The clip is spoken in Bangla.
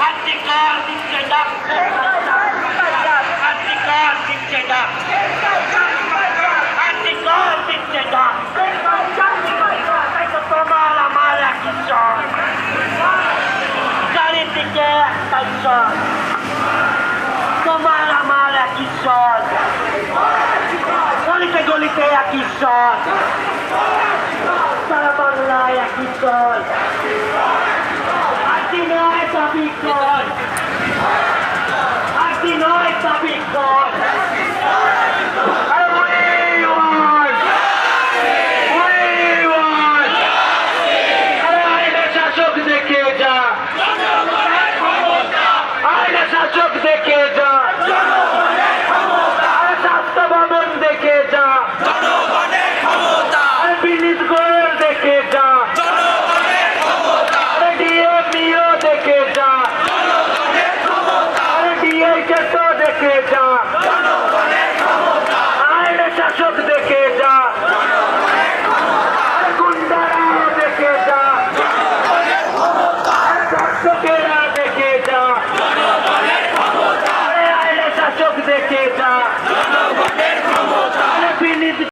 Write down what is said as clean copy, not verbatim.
আর্টিকেল দিচ্ছে ডাক, আর্টিকেল দিচ্ছে ডাক, আর্টিকেল দিচ্ছে ডাক। তোমার আমার একই চল, চারিদিকে একটাই চল, তোমার আমার একই চল, গলিতে গলিতে একই চল, সারা বাংলায় একই চল। আজকে নয় দাবি কর, আজকে নয় দাবি কর। শাসক দেখে যা, আইনে শাসক দেখে যা, স্বাস্থ্য ভবন দেখে যা, বিনিজ গোল দেখে যা, ডিএমইও দেখে যা, ডিএ দেখে যা।